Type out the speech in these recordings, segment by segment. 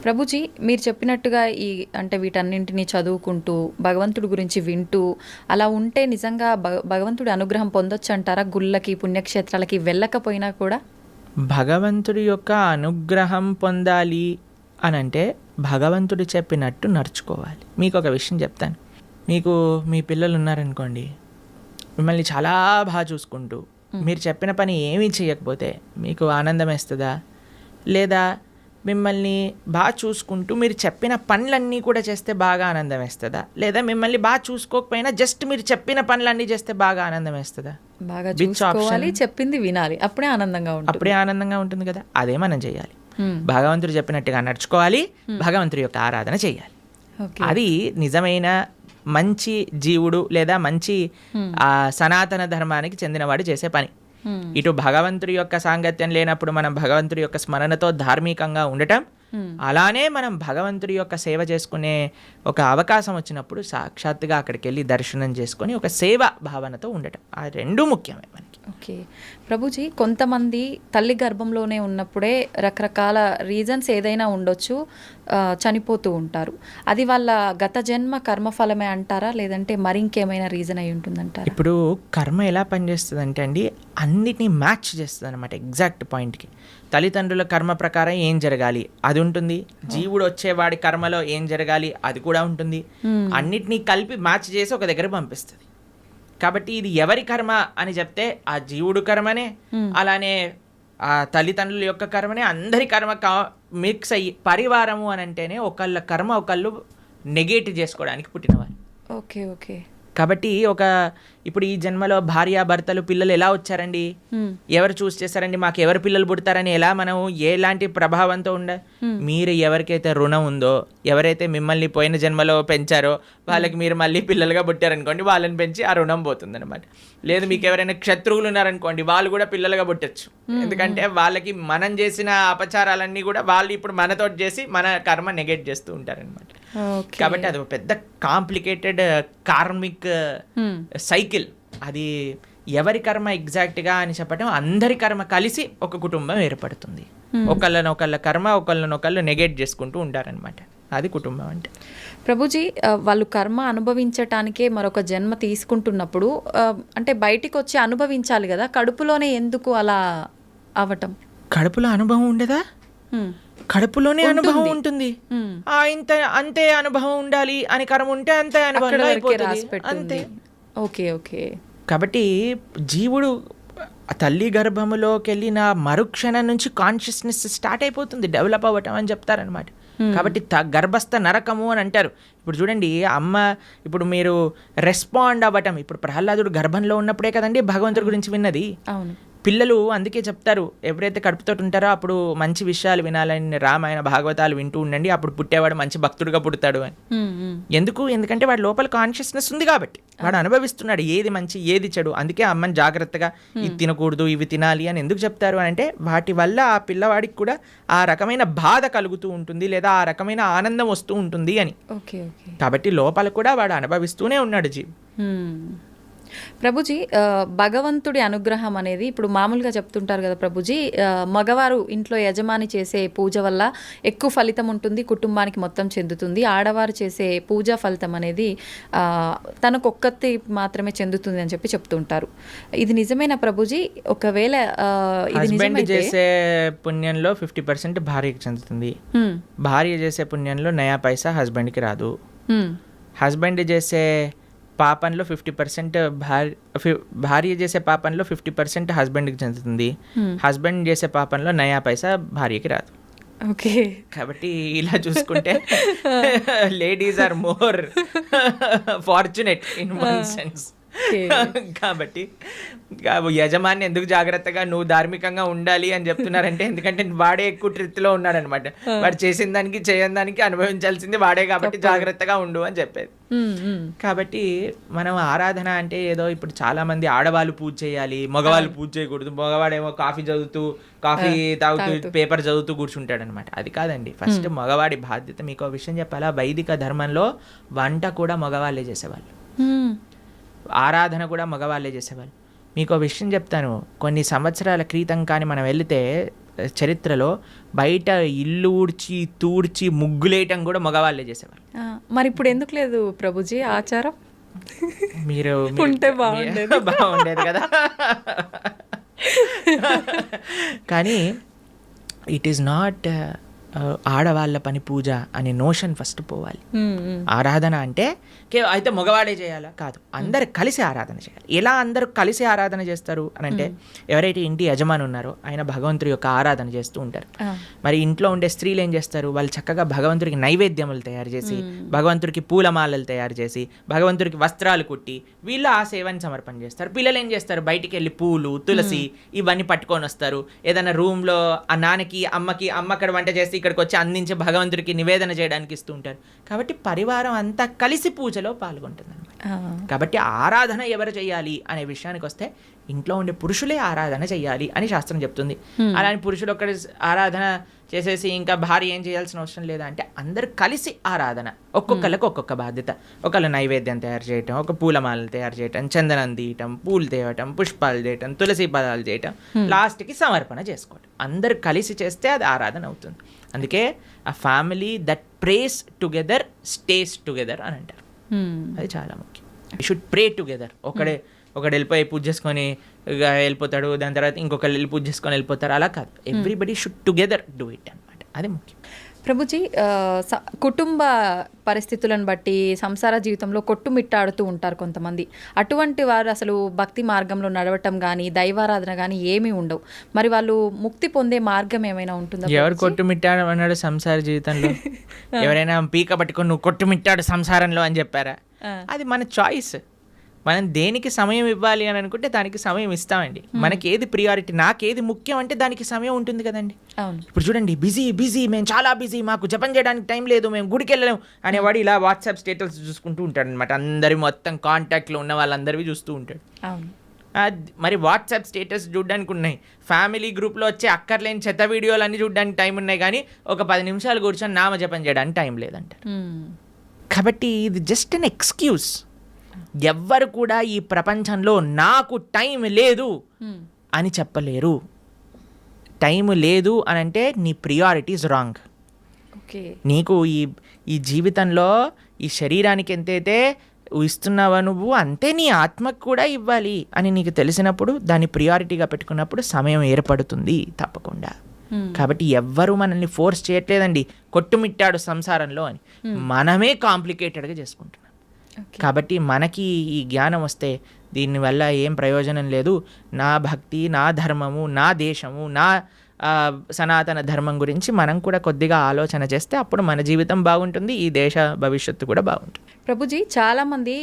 ప్రభుజీ, మీరు చెప్పినట్టుగా అంటే వీటన్నింటిని చదువుకుంటూ, భగవంతుడి గురించి వింటూ, అలా ఉంటే నిజంగా భగవంతుడి అనుగ్రహం పొందొచ్చంటారా? గుళ్ళకి, పుణ్యక్షేత్రాలకి వెళ్ళకపోయినా కూడా? భగవంతుడి యొక్క అనుగ్రహం పొందాలి అనంటే భగవంతుడు చెప్పినట్టు నడుచుకోవాలి. మీకు ఒక విషయం చెప్తాను. మీకు మీ పిల్లలు ఉన్నారనుకోండి, మిమ్మల్ని చాలా బాగా చూసుకుంటూ మీరు చెప్పిన పని ఏమీ చేయకపోతే మీకు ఆనందం వేస్తుందా? లేదా మిమ్మల్ని బాగా చూసుకుంటూ మీరు చెప్పిన పనులన్నీ కూడా చేస్తే బాగా ఆనందం వేస్తుందా? లేదా మిమ్మల్ని బాగా చూసుకోకపోయినా జస్ట్ మీరు చెప్పిన పనులన్నీ చేస్తే బాగా ఆనందం వేస్తుందా? బాగా చూసుకోవాలి, చెప్పింది వినాలి, అప్పుడే ఆనందంగా ఉంటుంది కదా. అదే మనం చేయాలి. భగవంతుడు చెప్పినట్టుగా నడుచుకోవాలి, భగవంతుడి యొక్క ఆరాధన చేయాలి. అది నిజమైన మంచి జీవుడు లేదా మంచి సనాతన ధర్మానికి చెందినవాడు చేసే పని. ఇటు భగవంతుడి యొక్క సాంగత్యం లేనప్పుడు మనం భగవంతుడి యొక్క స్మరణతో ధార్మికంగా ఉండటం, అలానే మనం భగవంతుడి యొక్క సేవ చేసుకునే ఒక అవకాశం వచ్చినప్పుడు సాక్షాత్తుగా అక్కడికి వెళ్ళి దర్శనం చేసుకొని ఒక సేవ భావనతో ఉండటం, ఆ రెండు ముఖ్యమే మనకి. ఓకే ప్రభుజీ, కొంతమంది తల్లి గర్భంలోనే ఉన్నప్పుడే రకరకాల రీజన్స్ ఏదైనా ఉండొచ్చు, చనిపోతూ ఉంటారు. అది వాళ్ళ గత జన్మ కర్మఫలమే అంటారా, లేదంటే మరి ఇంకేమైనా రీజన్ అయి ఉంటుందంటారా? ఇప్పుడు కర్మ ఎలా పనిచేస్తుంది అంటే అండి, అన్నిటినీ మ్యాచ్ చేస్తుంది అనమాట ఎగ్జాక్ట్ పాయింట్కి. తల్లిదండ్రుల కర్మ ప్రకారం ఏం జరగాలి అది ఉంటుంది, జీవుడు వచ్చేవాడి కర్మలో ఏం జరగాలి అది కూడా ఉంటుంది. అన్నిటినీ కలిపి మ్యాచ్ చేసి ఒక దగ్గర పంపిస్తుంది. కాబట్టి ఇది ఎవరి కర్మ అని చెప్తే ఆ జీవుడు కర్మనే, అలానే ఆ తల్లిదండ్రుల యొక్క కర్మనే, అందరి కర్మ మిక్స్ అయ్యి పరివారము అని అంటేనే ఒకళ్ళ కర్మ ఒకళ్ళు నెగేట్ చేసుకోవడానికి పుట్టినవారు. Okay okay. కాబట్టి ఇప్పుడు ఈ జన్మలో భార్య భర్తలు పిల్లలు ఎలా వచ్చారండి? ఎవరు చూస్ చేశారండి మాకు ఎవరు పిల్లలు పుడతారని? ఎలా మనం ఎలాంటి ప్రభావంతో మీరు ఎవరికైతే రుణం ఉందో, ఎవరైతే మిమ్మల్ని పోయిన జన్మలో పెంచారో వాళ్ళకి మీరు మళ్ళీ పిల్లలుగా పుట్టారనుకోండి, వాళ్ళని పెంచి ఆ రుణం పోతుంది అనమాట. లేదు మీకు ఎవరైనా శత్రువులు ఉన్నారనుకోండి, వాళ్ళు కూడా పిల్లలుగా పుట్టచ్చు. ఎందుకంటే వాళ్ళకి మనం చేసిన అపచారాలన్నీ కూడా వాళ్ళు ఇప్పుడు మనతో చేసి మన కర్మ నెగెట్ చేస్తూ ఉంటారనమాట. కాబట్టి అది ఒక పెద్ద కాంప్లికేటెడ్ కార్మిక్ సైకిల్. అది ఎవరి కర్మ ఎగ్జాక్ట్గా అని చెప్పడం, అందరి కర్మ కలిసి ఒక కుటుంబం ఏర్పడుతుంది. ఒకళ్ళ కర్మ ఒకళ్ళనొకళ్ళు నెగెట్ చేసుకుంటూ ఉంటారనమాట. అది కుటుంబం అంటే. ప్రభుజీ, వాళ్ళు కర్మ అనుభవించటానికే మరొక జన్మ తీసుకుంటున్నప్పుడు అంటే బయటికి వచ్చి అనుభవించాలి కదా, కడుపులోనే ఎందుకు అలా అవటం? కడుపులో అనుభవం ఉండదా? కడుపులోనే అనుభవం ఉంటుంది. అంతే అనుభవం ఉండాలి అని కర్మ ఉంటే అంతే అనుభవం అంతే. Okay okay. కాబట్టి జీవుడు తల్లి గర్భములోకి వెళ్ళిన మరుక్షణం నుంచి కాన్షియస్నెస్ స్టార్ట్ అయిపోతుంది, డెవలప్ అవ్వటం అని చెప్తారనమాట. కాబట్టి గర్భస్థ నరకము అని అంటారు. ఇప్పుడు చూడండి, అమ్మ ఇప్పుడు మీరు రెస్పాండ్ అవ్వటం, ఇప్పుడు ప్రహ్లాదుడు గర్భంలో ఉన్నప్పుడే కదండి భగవంతుడి గురించి విన్నది. అవును. పిల్లలు అందుకే చెప్తారు, ఎప్పుడైతే కడుపుతో ఉంటారో అప్పుడు మంచి విషయాలు వినాలని, రామాయణ భాగవతాలు వింటూ ఉండండి, అప్పుడు పుట్టేవాడు మంచి భక్తుడుగా పుడతాడు అని. ఎందుకంటే వాడి లోపల కాన్షియస్నెస్ ఉంది కాబట్టి, వాడు అనుభవిస్తున్నాడు ఏది మంచి ఏది చెడు. అందుకే అమ్మని జాగ్రత్తగా ఇది తినకూడదు ఇవి తినాలి అని ఎందుకు చెప్తారు అని అంటే, వాటి వల్ల ఆ పిల్లవాడికి కూడా ఆ రకమైన బాధ కలుగుతూ ఉంటుంది, లేదా ఆ రకమైన ఆనందం వస్తూ ఉంటుంది అని. కాబట్టి లోపల కూడా వాడు అనుభవిస్తూనే ఉన్నాడు జీవి. ప్రభుజీ, భగవంతుడి అనుగ్రహం అనేది ఇప్పుడు మామూలుగా చెప్తుంటారు కదా ప్రభుజీ, మగవారు ఇంట్లో యజమాని చేసే పూజ వల్ల ఎక్కువ ఫలితం ఉంటుంది, కుటుంబానికి మొత్తం చెందుతుంది. ఆడవారు చేసే పూజా ఫలితం అనేది తనకొక్కతి మాత్రమే చెందుతుంది అని చెప్తుంటారు. ఇది నిజమేనా ప్రభుజీ? ఒకవేళ హస్బెండ్ చేసే పుణ్యంలో 50% భార్యకి చెందుతుంది, భార్య చేసే పుణ్యంలో నయా పైసా హస్బెండ్కి రాదు. హస్బెండ్ చేసే పాపంలో 50% భార్య చేసే పాపంలో 50% హస్బెండ్కి చెందుతుంది, హస్బెండ్ చేసే పాపంలో నయా పైసా భార్యకి రాదు. ఓకే. కాబట్టి ఇలా చూసుకుంటే ladies are more fortunate in one sense. కాబట్టి యజమాని ఎందుకు జాగ్రత్తగా నువ్వు ధార్మికంగా ఉండాలి అని చెప్తున్నారంటే, ఎందుకంటే వాడే ఎక్కువ ట్రిత్లో ఉన్నాడనమాట. వాడు చేసిన దానికి చేయని దానికి అనుభవించాల్సింది వాడే, కాబట్టి జాగ్రత్తగా ఉండు అని చెప్పేది. కాబట్టి మనం ఆరాధన అంటే ఏదో ఇప్పుడు చాలా మంది ఆడవాళ్ళు పూజ చేయాలి, మగవాళ్ళు పూజ చేయకూడదు, మగవాడేమో కాఫీ తాగుతూ పేపర్ చదువుతూ కూర్చుంటాడు అనమాట. అది కాదండి. ఫస్ట్ మగవాడి బాధ్యత. మీకు విషయం చెప్పాలా, వైదిక ధర్మంలో వంట కూడా మగవాళ్ళే చేసేవాళ్ళు, ఆరాధన కూడా మగవాళ్ళే చేసేవాళ్ళు. మీకు విషయం చెప్తాను, కొన్ని సంవత్సరాల క్రితం కానీ మనం వెళితే చరిత్రలో బయట ఇల్లు ఊడ్చి తూడ్చి ముగ్గులేయటం కూడా మగవాళ్ళే చేసేవారు. మరి ఇప్పుడు ఎందుకు లేదు ప్రభుజీ ఆచారం? మీరు ఉంటే బాగుండేది. బాగుండేది కదా. కానీ ఇట్ ఈస్ నాట్ ఆడవాళ్ళ పని పూజ అనే నోషన్ ఫస్ట్ పోవాలి. ఆరాధన అంటే అయితే మగవాడే చేయాలా? కాదు, అందరు కలిసి ఆరాధన చేయాలి. ఎలా అందరూ కలిసి ఆరాధన చేస్తారు అని అంటే, ఎవరైతే ఇంటి యజమాని ఉన్నారో ఆయన భగవంతుడి యొక్క ఆరాధన చేస్తూ ఉంటారు. మరి ఇంట్లో ఉండే స్త్రీలు ఏం చేస్తారు? వాళ్ళు చక్కగా భగవంతుడికి నైవేద్యములు తయారు చేసి, భగవంతుడికి పూలమాలలు తయారు చేసి, భగవంతుడికి వస్త్రాలు కుట్టి వీళ్ళు ఆ సేవని సమర్పణ చేస్తారు. పిల్లలు ఏం చేస్తారు? బయటికి వెళ్ళి పూలు, తులసి ఇవన్నీ పట్టుకొని వస్తారు. ఏదైనా రూమ్లో ఆ నాన్నకి అమ్మకి, అమ్మ అక్కడ వంట చేసి ఇక్కడికి వచ్చి అందించి భగవంతుడికి నివేదన చేయడానికి ఇస్తూ ఉంటారు. కాబట్టి పరివారం అంతా కలిసి పూజలో పాల్గొంటుంది అన్నమాట. కాబట్టి ఆరాధన ఎవరు చేయాలి అనే విషయానికి వస్తే ఇంట్లో ఉండే పురుషులే ఆరాధన చేయాలి అని శాస్త్రం చెప్తుంది. అలానే పురుషులు ఒక్కడి ఆరాధన చేసేసి ఇంకా భార్య ఏం చేయాల్సిన అవసరం లేదా అంటే, అందరు కలిసి ఆరాధన. ఒక్కొక్కరికి ఒక్కొక్క బాధ్యత. ఒకళ్ళు నైవేద్యం తయారు చేయటం, ఒక పూలమాలలు తయారు చేయటం, చందనం తీయటం, పూలు తేవటం, పుష్పాలు చేయటం, తులసి పదాలు చేయటం, లాస్ట్కి సమర్పణ చేసుకోవటం. అందరు కలిసి చేస్తే అది ఆరాధన అవుతుంది. అందుకే ఆ family that praise together stays together అని అంటారు. అది చాలా ముఖ్యం. You should pray together. ఒకడు వెళ్ళిపోయి పూజ చేసుకొని వెళ్ళిపోతాడు, దాని తర్వాత ఇంకొకరు వెళ్ళి పూజ చేసుకొని వెళ్ళిపోతారు. అలా కాదు, everybody should together do it అనమాట. అది ముఖ్యం. ప్రభుజీ, కుటుంబ పరిస్థితులను బట్టి సంసార జీవితంలో కొట్టుమిట్టాడుతూ ఉంటారు కొంతమంది. అటువంటి వారు అసలు భక్తి మార్గంలో నడవటం కానీ దైవారాధన కానీ ఏమీ ఉండవు. మరి వాళ్ళు ముక్తి పొందే మార్గం ఏమైనా ఉంటుందా? ఎవరు కొట్టుమిట్టాడు అన్నాడు సంసార జీవితంలో? ఎవరైనా పీక పట్టుకొని నువ్వు కొట్టుమిట్టాడు సంసారంలో అని చెప్పారా? అది మన చాయిస్. మనం దేనికి సమయం ఇవ్వాలి అని అనుకుంటే దానికి సమయం ఇస్తామండి. మనకి ఏది ప్రియారిటీ, నాకేది ముఖ్యం అంటే దానికి సమయం ఉంటుంది కదండి. ఇప్పుడు చూడండి, బిజీ, మేము చాలా బిజీ, మాకు జపం చేయడానికి టైం లేదు, మేము గుడికి వెళ్ళలేము అనేవాడు ఇలా వాట్సాప్ స్టేటస్ చూసుకుంటూ ఉంటాడు అనమాట. అందరి మొత్తం కాంటాక్ట్లో ఉన్న వాళ్ళందరివి చూస్తూ ఉంటాడు. మరి వాట్సాప్ స్టేటస్ చూడడానికి ఉన్నాయి, ఫ్యామిలీ గ్రూప్లో వచ్చే అక్కర్లేని చెత్త వీడియోలు అన్నీ చూడడానికి టైం ఉన్నాయి, కానీ ఒక 10 నిమిషాలు కూర్చొని నామ జపం చేయడానికి టైం లేదంటారు. కాబట్టి ఇది జస్ట్ అన్ ఎక్స్క్యూజ్. ఎవ్వరు కూడా ఈ ప్రపంచంలో నాకు టైం లేదు అని చెప్పలేరు. టైం లేదు అని అంటే నీ ప్రియారిటీస్ రాంగ్. నీకు ఈ జీవితంలో ఈ శరీరానికి ఎంతైతే ఇస్తున్నావా నువ్వు, అంతే నీ ఆత్మకు కూడా ఇవ్వాలి అని నీకు తెలిసినప్పుడు, దాన్ని ప్రియారిటీగా పెట్టుకున్నప్పుడు సమయం ఏర్పడుతుంది తప్పకుండా. కాబట్టి ఎవ్వరూ మనల్ని ఫోర్స్ చేయట్లేదండి కొట్టుమిట్టాడు సంసారంలో అని. మనమే కాంప్లికేటెడ్గా చేసుకుంటున్నాం. కాబట్టి మనకి ఈ జ్ఞానం వస్తే దీనివల్ల ఏం ప్రయోజనం లేదు. నా భక్తి, నా ధర్మము, నా దేశము, నా సనాతన ధర్మం గురించి మనం కూడా కొద్దిగా ఆలోచన చేస్తే అప్పుడు మన జీవితం బాగుంటుంది, ఈ దేశ భవిష్యత్తు కూడా బాగుంటుంది. ప్రభుజీ, చాలామంది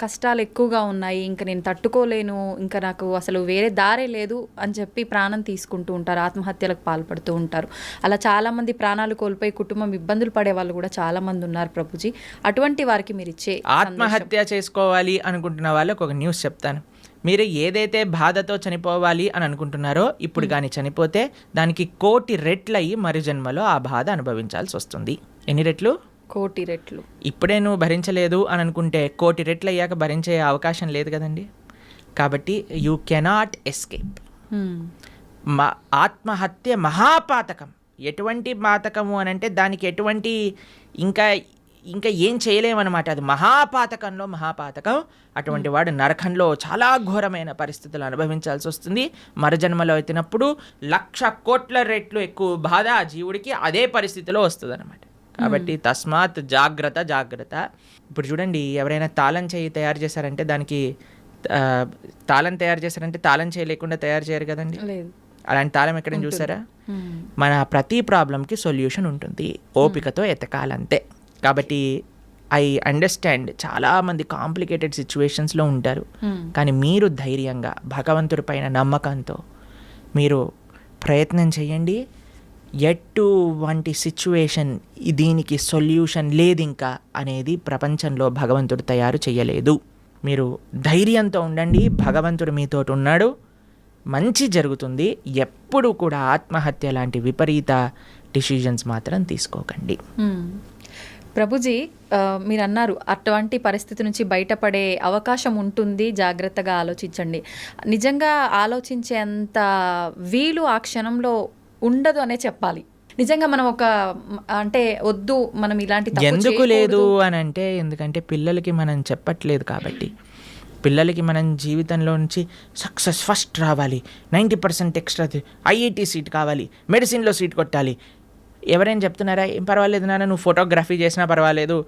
కష్టాలు ఎక్కువగా ఉన్నాయి, ఇంకా నేను తట్టుకోలేను, ఇంకా నాకు అసలు వేరే దారే లేదు అని చెప్పి ప్రాణం తీసుకుంటూ ఉంటారు, ఆత్మహత్యలకు పాల్పడుతూ ఉంటారు. అలా చాలామంది ప్రాణాలు కోల్పోయి కుటుంబం ఇబ్బందులు పడే వాళ్ళు కూడా చాలామంది ఉన్నారు ప్రభుజీ. అటువంటి వారికి మీరు ఇచ్చే ఆత్మహత్య చేసుకోవాలి అనుకుంటున్న వాళ్ళకి ఒక న్యూస్ చెప్తాను. మీరు ఏదైతే బాధతో చనిపోవాలి అని అనుకుంటున్నారో, ఇప్పుడు కానీ చనిపోతే దానికి 1,000,000 రెట్లు అయ్యి మరు జన్మలో ఆ బాధ అనుభవించాల్సి వస్తుంది. ఎన్ని రెట్లు? 1,000,000 రెట్లు. ఇప్పుడే నువ్వు భరించలేదు అని అనుకుంటే 1,000,000 రెట్లు అయ్యాక భరించే అవకాశం లేదు కదండి. కాబట్టి యూ కెనాట్ ఎస్కేప్. ఆత్మహత్య మహాపాతకం. ఎటువంటి పాతకము అని అంటే దానికి ఎటువంటి ఇంకా ఏం చేయలేమన్నమాట. అది మహాపాతకంలో మహాపాతకం. అటువంటి వాడు నరకంలో చాలా ఘోరమైన పరిస్థితులు అనుభవించాల్సి వస్తుంది. మరుజన్మలో ఎత్తినప్పుడు 1,00,00,000,000 రెట్లు ఎక్కువ బాధ ఆ జీవుడికి అదే పరిస్థితిలో వస్తుంది అనమాట. కాబట్టి తస్మాత్ జాగ్రత్త. ఇప్పుడు చూడండి, ఎవరైనా తాళం చేయి తయారు చేశారంటే దానికి తాళం తయారు చేశారంటే తాళం చేయి లేకుండా తయారు చేయరు కదండి. అలాంటి తాళం ఎక్కడైనా చూసారా? మన ప్రతి ప్రాబ్లంకి సొల్యూషన్ ఉంటుంది, ఓపికతో ఎతకాలంతే. కాబట్టి ఐ అండర్స్టాండ్ చాలామంది కాంప్లికేటెడ్ సిచ్యువేషన్స్లో ఉంటారు, కానీ మీరు ధైర్యంగా భగవంతుడి పైన నమ్మకంతో మీరు ప్రయత్నం చేయండి. ఎటువంటి సిచ్యువేషన్ దీనికి సొల్యూషన్ లేదు ఇంకా అనేది ప్రపంచంలో భగవంతుడు తయారు చేయలేదు. మీరు ధైర్యంతో ఉండండి, భగవంతుడు మీతో ఉన్నాడు, మంచి జరుగుతుంది. ఎప్పుడు కూడా ఆత్మహత్య లాంటి విపరీత డిసిజన్స్ మాత్రం తీసుకోకండి. ప్రభుజీ, మీరు అన్నారు అటువంటి పరిస్థితి నుంచి బయటపడే అవకాశం ఉంటుంది, జాగ్రత్తగా ఆలోచించండి. నిజంగా ఆలోచించేంత వీలు ఆ క్షణంలో ఉండదు అనే చెప్పాలి. నిజంగా మనం ఒక అంటే వద్దు మనం ఇలాంటి తప్పు ఎందుకు లేదు చేయకూడదు. అని అంటే, ఎందుకంటే పిల్లలకి మనం చెప్పట్లేదు కాబట్టి. పిల్లలకి మనం జీవితంలో నుంచి సక్సెస్ ఫస్ట్ రావాలి, 90% ఎక్స్ట్రా, ఐఐటి సీట్ కావాలి, మెడిసిన్లో సీట్ కొట్టాలి. ఎవరైనా చెప్తున్నారా ఏం పర్వాలేదు నాన్న, నువ్వు ఫోటోగ్రఫీ చేసినా పర్వాలేదు,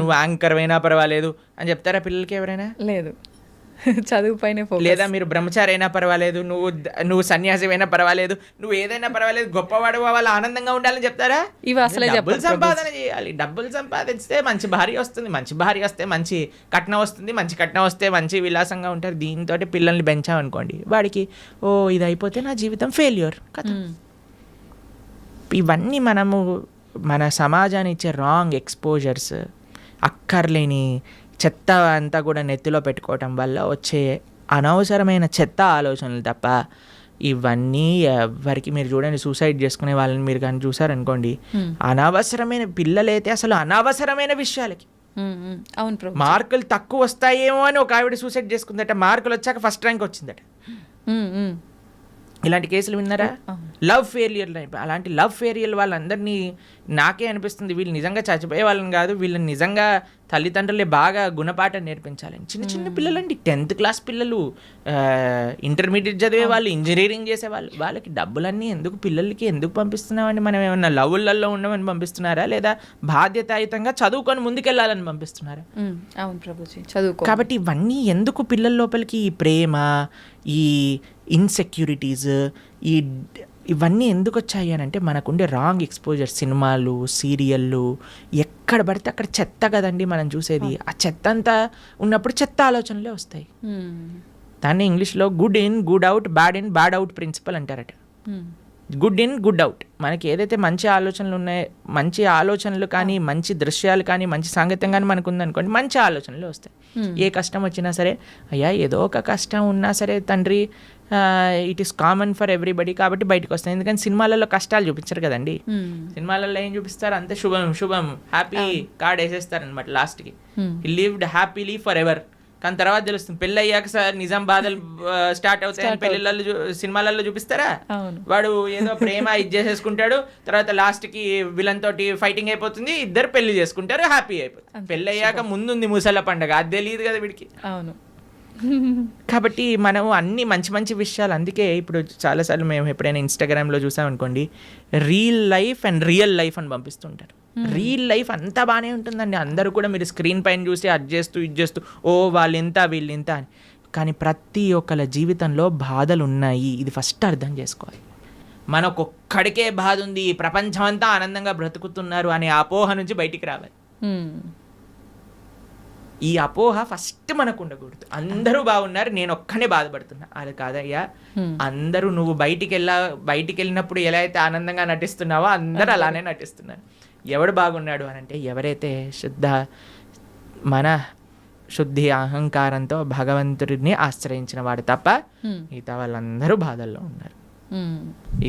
నువ్వు యాంకర్ అయినా పర్వాలేదు అని చెప్తారా పిల్లలకి ఎవరైనా? లేదు, చదువు పైన లేదా మీరు బ్రహ్మచారి అయినా పర్వాలేదు, నువ్వు సన్యాసి అయినా పర్వాలేదు, నువ్వు ఏదైనా పర్వాలేదు, గొప్పవాడు వాళ్ళు ఆనందంగా ఉండాలని చెప్తారా? ఇవి అసలే డబ్బులు చెప్పరు సంపాదన చేయాలి, డబ్బులు సంపాదిస్తే మంచి భార్య వస్తుంది, మంచి భార్య వస్తే మంచి కట్నం వస్తుంది, మంచి కట్నం వస్తే మంచి విలాసంగా ఉంటారు. దీంతో పిల్లల్ని పెంచామనుకోండి, వాడికి ఓ ఇది అయిపోతే నా జీవితం ఫెయిల్యూర్ కదా. ఇవన్నీ మనము మన సమాజాన్ని ఇచ్చే రాంగ్ ఎక్స్పోజర్స్, అక్కర్లేని చెత్త అంతా కూడా నెత్తిలో పెట్టుకోవటం వల్ల వచ్చే అనవసరమైన చెత్త ఆలోచనలు తప్ప ఇవన్నీ ఎవరికి. మీరు చూడండి, సూసైడ్ చేసుకునే వాళ్ళని మీరు కానీ చూసారనుకోండి, అనవసరమైన పిల్లలైతే అసలు అనవసరమైన విషయాలకి. అవును ప్రభు. మార్కులు తక్కువ వస్తాయేమో అని ఒక ఆవిడ సూసైడ్ చేసుకుందట, మార్కులు వచ్చాక ఫస్ట్ ర్యాంక్ వచ్చిందట. ఇలాంటి కేసులు విన్నారా? లవ్ ఫెయిలియర్, అలాంటి లవ్ ఫెయిలియర్ వాళ్ళందరినీ నాకే అనిపిస్తుంది వీళ్ళు నిజంగా చచ్చిపోయే వాళ్ళని కాదు, వీళ్ళని నిజంగా తల్లిదండ్రులే బాగా గుణపాఠం నేర్పించాలని. చిన్న చిన్న పిల్లలండి, 10th క్లాస్ పిల్లలు, ఇంటర్మీడియట్ చదివే వాళ్ళు, ఇంజనీరింగ్ చేసేవాళ్ళు, వాళ్ళకి డబ్బులన్నీ ఎందుకు పిల్లలకి ఎందుకు పంపిస్తున్నామండి? మనం ఏమన్నా లవ్వులలో ఉండమని పంపిస్తున్నారా, లేదా బాధ్యతాయుతంగా చదువుకొని ముందుకెళ్ళాలని పంపిస్తున్నారా? అవును ప్రభుజీ, చదువుకో. కాబట్టి ఇవన్నీ ఎందుకు పిల్లల లోపలికి ఈ ప్రేమ, ఈ ఇన్సెక్యూరిటీస్, ఇవన్నీ ఎందుకు వచ్చాయి అని అంటే మనకుండే రాంగ్ ఎక్స్పోజర్. సినిమాలు, సీరియళ్ళు, ఎక్కడ పడితే అక్కడ చెత్త కదండి మనం చూసేది. ఆ చెత్త అంతా ఉన్నప్పుడు చెత్త ఆలోచనలే వస్తాయి. దాన్ని ఇంగ్లీష్లో good in good out, bad in bad out principal అంటారట. గుడ్ ఇన్ గుడ్ అవుట్, మనకి ఏదైతే మంచి ఆలోచనలు ఉన్నాయో, మంచి ఆలోచనలు కానీ, మంచి దృశ్యాలు కానీ, మంచి సాంగత్యం కానీ మనకు ఉందనుకోండి, మంచి ఆలోచనలు వస్తాయి. ఏ కష్టం వచ్చినా సరే, అయ్యా ఏదో ఒక కష్టం ఉన్నా సరే తండ్రి, it is common for everybody, కాబట్టి బయటకు వస్తాయి. ఎందుకంటే సినిమాలలో కష్టాలు చూపించరు కదండి. సినిమాలలో ఏం చూపిస్తారు? అంతే శుభం శుభం హ్యాపీ కార్డ్ వేసేస్తారు అనమాట లాస్ట్కి. హి లివ్డ్ హ్యాపీలీ ఫర్ ఎవర్. కానీ తర్వాత తెలుస్తుంది పెళ్ళి అయ్యాక సార్ నిజాం బాధలు స్టార్ట్ అవుతాయి. పెళ్ళిళ్ళలో సినిమాలలో చూపిస్తారా? వాడు ఏదో ప్రేమ ఇది చేసేసుకుంటాడు, తర్వాత లాస్ట్కి విలన్ తోటి ఫైటింగ్ అయిపోతుంది, ఇద్దరు పెళ్లి చేసుకుంటారు, హ్యాపీ అయిపోతుంది. పెళ్ళి అయ్యాక ముందుంది ముసల పండగ, అది తెలియదు కదా వీడికి. అవును. కాబట్టి మనం అన్ని మంచి మంచి విషయాలు, అందుకే ఇప్పుడు చాలాసార్లు మేము ఎప్పుడైనా ఇన్స్టాగ్రామ్లో చూసామనుకోండి, real life and real life అని పంపిస్తుంటారు. రియల్ లైఫ్ అంతా బాగానే ఉంటుందండి, అందరూ కూడా మీరు స్క్రీన్ పైన చూసి అది చేస్తూ ఇది చేస్తూ ఓ వాళ్ళు ఇంత వీళ్ళు ఇంత అని. కానీ ప్రతి ఒక్కళ్ళ జీవితంలో బాధలు ఉన్నాయి, ఇది ఫస్ట్ అర్థం చేసుకోవాలి. మనకొక్కడికే బాధ ఉంది, ప్రపంచం అంతా ఆనందంగా బ్రతుకుతున్నారు అనే అపోహ నుంచి బయటికి రావాలి. ఈ అపోహ ఫస్ట్ మనకు ఉండకూడదు. అందరూ బాగున్నారు, నేను ఒక్కనే బాధపడుతున్నా, అది కాదయ్యా. అందరూ నువ్వు బయటికి వెళ్ళినప్పుడు ఎలా అయితే ఆనందంగా నటిస్తున్నావో అందరూ అలానే నటిస్తున్నారు. ఎవడు బాగున్నాడు అని అంటే, ఎవరైతే మన శుద్ధి అహంకారంతో భగవంతుడిని ఆశ్రయించిన వాడు తప్ప మిగతా వాళ్ళందరూ బాధల్లో ఉన్నారు.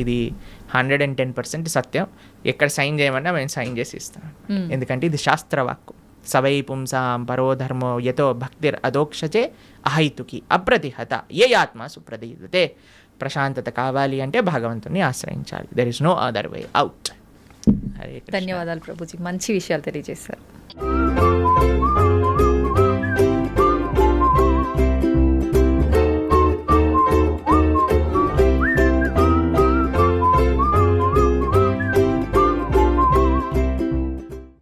ఇది 110% సత్యం. ఎక్కడ సైన్ చేయమన్నా మేము సైన్ చేసి ఇస్తాం, ఎందుకంటే ఇది శాస్త్రవాక్కు. సవై పుంసాం పరోధర్మో యతో భక్తిర్ అదోక్షచే అహైతుకి అప్రతిహత ఏ ఆత్మ సుప్రదీయతే. ప్రశాంతత కావాలి అంటే భగవంతుని ఆశ్రయించాలి. There is no other way out. ధన్యవాదాలు ప్రభుజీ, మంచి విషయాలు తెలియజేశారు.